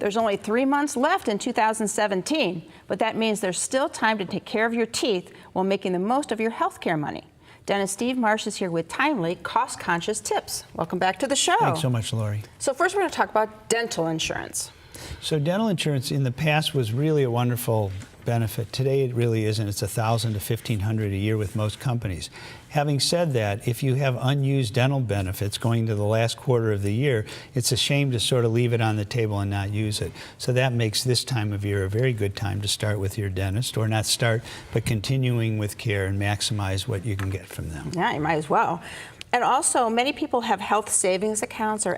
There's only 3 months left in 2017, but that means there's still time to take care of your teeth while making the most of your healthcare money. Dentist Steve Marsh is here with timely, cost-conscious tips. Welcome back to the show. Thanks so much, Lori. So first we're going to talk about dental insurance. So dental insurance in the past was really a wonderful benefit. Today it really isn't. It's $1,000 to $1,500 a year with most companies. Having said that, if you have unused dental benefits going to the last quarter of the year, it's a shame to sort of leave it on the table and not use it. So that makes this time of year a very good time to start with your dentist, or not start, but continuing with care and maximize what you can get from them. Yeah, you might as well. And also, many people have health savings accounts or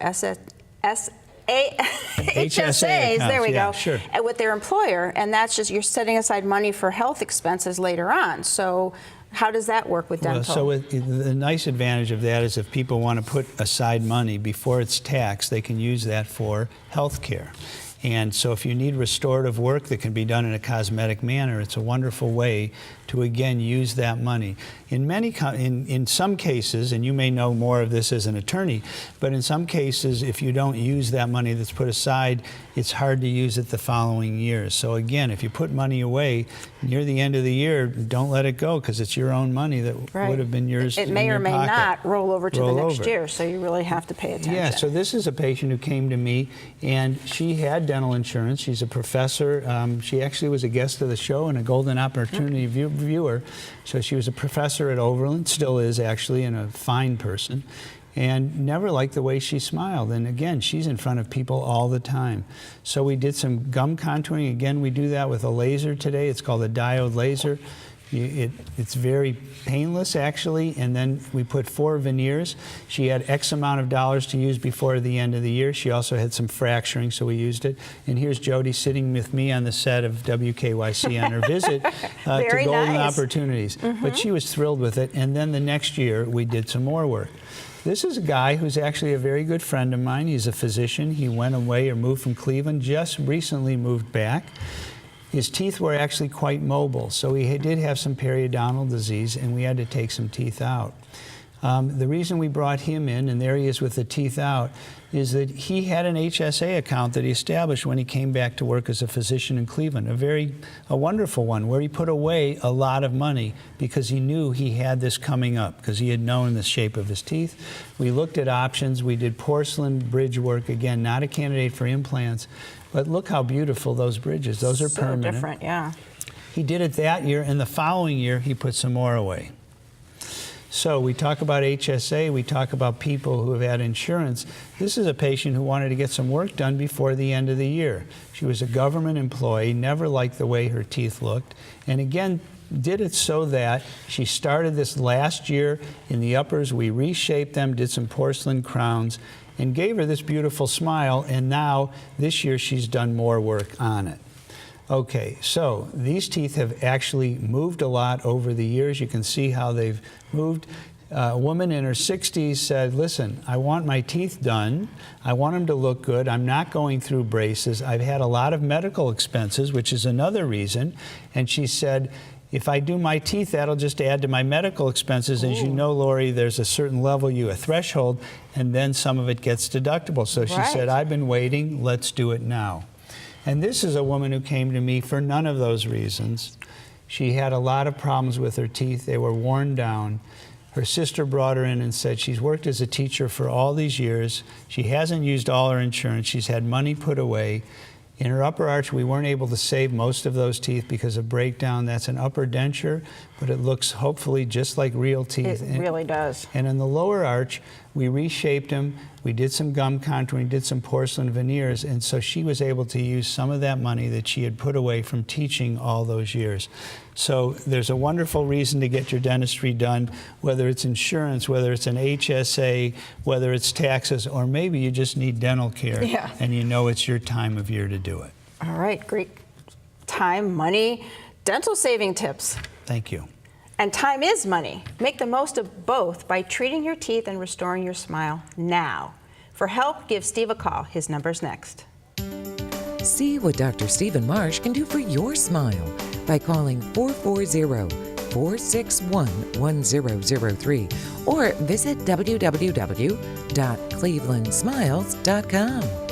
HSAs, there we go, sure. With their employer, and that's just you're setting aside money for health expenses later on. So how does that work with dental? Well, so the nice advantage of that is if people want to put aside money before it's taxed, they can use that for health care. And so if you need restorative work that can be done in a cosmetic manner, it's a wonderful way to, again, use that money. In some cases, and you may know more of this as an attorney, but in some cases, if you don't use that money that's put aside, it's hard to use it the following year. So again, if you put money away near the end of the year, don't let it go, because it's your own money that would have been yours in your pocket. It may or may not roll over to the next year, so you really have to pay attention. Yeah, so this is a patient who came to me, and she had dental insurance. She's a professor. She actually was a guest of the show and a Golden Opportunity viewer. So she was a professor at Overland, still is actually, and a fine person, and never liked the way she smiled. And again, she's in front of people all the time. So we did some gum contouring. Again, we do that with a laser today. It's called a diode laser. It's very painless, actually, and then we put 4 veneers. She had X amount of dollars to use before the end of the year. She also had some fracturing, so we used it. And here's Jody sitting with me on the set of WKYC on her visit to Golden Opportunities. But she was thrilled with it, and then the next year we did some more work. This is a guy who's actually a very good friend of mine. He's a physician. He went away or moved from Cleveland, just recently moved back. His teeth were actually quite mobile, so he did have some periodontal disease, and we had to take some teeth out. The reason we brought him in, and there he is with the teeth out, is that he had an HSA account that he established when he came back to work as a physician in Cleveland, a wonderful one, where he put away a lot of money because he knew he had this coming up, because he had known the shape of his teeth. We looked at options. We did porcelain bridge work, again, not a candidate for implants, but look how beautiful those bridges. Those are permanent. So different, yeah. He did it that year, and the following year he put some more away. So we talk about HSA, we talk about people who have had insurance. This is a patient who wanted to get some work done before the end of the year. She was a government employee, never liked the way her teeth looked, and again, did it so that she started this last year in the uppers. We reshaped them, did some porcelain crowns, and gave her this beautiful smile, and now this year she's done more work on it. Okay, so these teeth have actually moved a lot over the years. You can see how they've moved. A woman in her 60s said, listen, I want my teeth done. I want them to look good. I'm not going through braces. I've had a lot of medical expenses, which is another reason. And she said, if I do my teeth, that'll just add to my medical expenses. As you know, Lori, there's a certain level, a threshold, and then some of it gets deductible. So she said, I've been waiting, let's do it now. And this is a woman who came to me for none of those reasons. She had a lot of problems with her teeth. They were worn down. Her sister brought her in and said she's worked as a teacher for all these years. She hasn't used all her insurance. She's had money put away. In her upper arch, we weren't able to save most of those teeth because of breakdown. That's an upper denture, but it looks hopefully just like real teeth. It really does. And in the lower arch, we reshaped them. We did some gum contouring, did some porcelain veneers, and so she was able to use some of that money that she had put away from teaching all those years. So there's a wonderful reason to get your dentistry done, whether it's insurance, whether it's an HSA, whether it's taxes, or maybe you just need dental care, and you know it's your time of year to do it. All right, great. Time, money, dental saving tips. Thank you. And time is money. Make the most of both by treating your teeth and restoring your smile now. For help, give Steve a call. His number's next. See what Dr. Stephen Marsh can do for your smile by calling 440-461-1003 or visit www.clevelandsmiles.com.